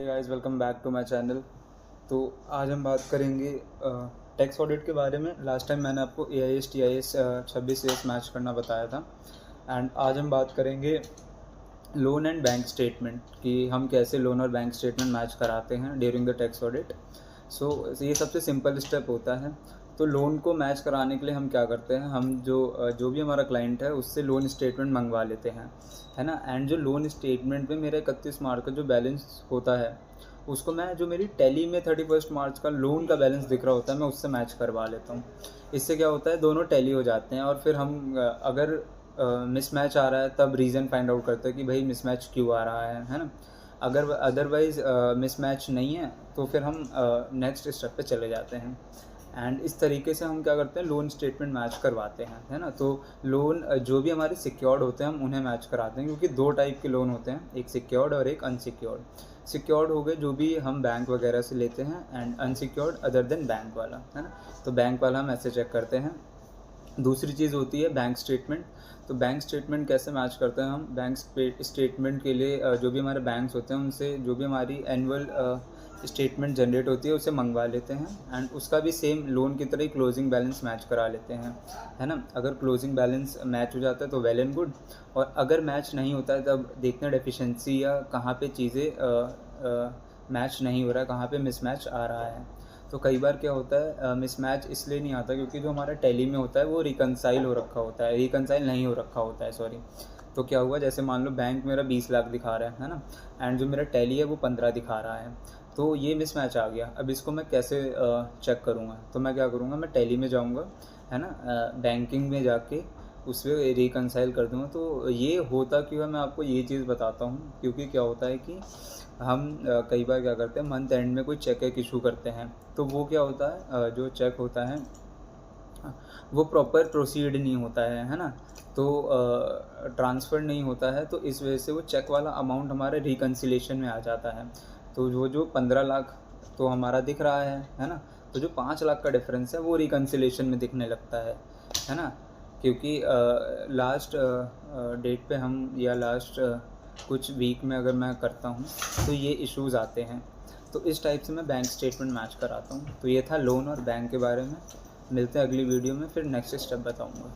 Guys, welcome back to my channel. तो आज हम बात करेंगे टैक्स ऑडिट के बारे में। लास्ट टाइम मैंने आपको AIS TIS 26 मैच करना बताया था। एंड आज हम बात करेंगे लोन एंड बैंक स्टेटमेंट कि हम कैसे लोन और बैंक स्टेटमेंट मैच कराते हैं ड्यूरिंग द टैक्स ऑडिट। सो ये सबसे सिंपल स्टेप होता है। तो लोन को मैच कराने के लिए हम क्या करते हैं, हम जो भी हमारा क्लाइंट है उससे लोन स्टेटमेंट मंगवा लेते हैं, है ना। एंड जो लोन स्टेटमेंट में मेरा 31 मार्च का जो बैलेंस होता है उसको मैं जो मेरी टैली में 31 मार्च का लोन का बैलेंस दिख रहा होता है मैं उससे मैच करवा लेता हूँ। इससे क्या होता है, दोनों टैली हो जाते हैं। और फिर हम अगर मिसमैच आ रहा है तब रीज़न फाइंड आउट करते हैं कि भाई मिसमैच क्यों आ रहा है ना। अगर अदरवाइज़ मिसमैच नहीं है तो फिर हम नेक्स्ट स्टेप पे चले जाते हैं। एंड इस तरीके से हम क्या करते हैं, लोन स्टेटमेंट मैच करवाते हैं, है ना। तो लोन जो भी हमारे सिक्योर्ड होते हैं हम उन्हें मैच कराते हैं, क्योंकि दो टाइप के लोन होते हैं, एक सिक्योर्ड और एक अनसिक्योर्ड। सिक्योर्ड हो गए जो भी हम बैंक वगैरह से लेते हैं, and unsecured other than bank वाला, है ना। तो बैंक वाला हम ऐसे चेक करते हैं। दूसरी चीज़ होती है बैंक स्टेटमेंट। तो बैंक स्टेटमेंट कैसे मैच करते हैं हम, बैंक स्टेटमेंट के लिए जो भी हमारे बैंक्स होते हैं उनसे जो भी हमारी एनुअल स्टेटमेंट जनरेट होती है उसे मंगवा लेते हैं। एंड उसका भी सेम लोन की तरह ही क्लोजिंग बैलेंस मैच करा लेते हैं, है ना। अगर क्लोजिंग बैलेंस मैच हो जाता है तो वेल एंड गुड, और अगर मैच नहीं होता है तब देखते हैं डेफिशिएंसी या कहाँ पे चीज़ें मैच नहीं हो रहा है, कहाँ पे मिसमैच आ रहा है। तो कई बार क्या होता है, मिसमैच इसलिए नहीं आता क्योंकि जो हमारा टैली में होता है वो रिकनसाइल हो रखा होता है, रिकनसाइल नहीं हो रखा होता है, सॉरी। तो क्या हुआ, जैसे मान लो बैंक मेरा 20 लाख दिखा रहा है ना, एंड जो मेरा टैली है वो 15 दिखा रहा है। तो ये मिसमैच आ गया। अब इसको मैं कैसे चेक करूँगा, तो मैं क्या करूँगा, मैं टैली में जाऊँगा, है ना, बैंकिंग में जाके उसमें रिकनसाइल कर दूँगा। तो ये होता क्यों है, मैं आपको ये चीज़ बताता हूँ। क्योंकि क्या होता है कि हम कई बार क्या करते हैं, मंथ एंड में कोई चेक एक इशू करते हैं, तो वो क्या होता है, जो चेक होता है वो प्रॉपर प्रोसीड नहीं होता है ना। तो ट्रांसफ़र नहीं होता है, तो इस वजह से वो चेक वाला अमाउंट हमारे रिकन्सिलेशन में आ जाता है। तो वो जो 15 लाख तो हमारा दिख रहा है ना, तो जो 5 लाख का डिफरेंस है वो रिकन्सिलेशन में दिखने लगता है ना। क्योंकि लास्ट डेट पे हम या लास्ट कुछ वीक में अगर मैं करता हूँ तो ये इश्यूज़ आते हैं। तो इस टाइप से मैं बैंक स्टेटमेंट मैच कराता हूँ। तो ये था लोन और बैंक के बारे में। मिलते हैं अगली वीडियो में, फिर नेक्स्ट स्टेप बताऊँगा।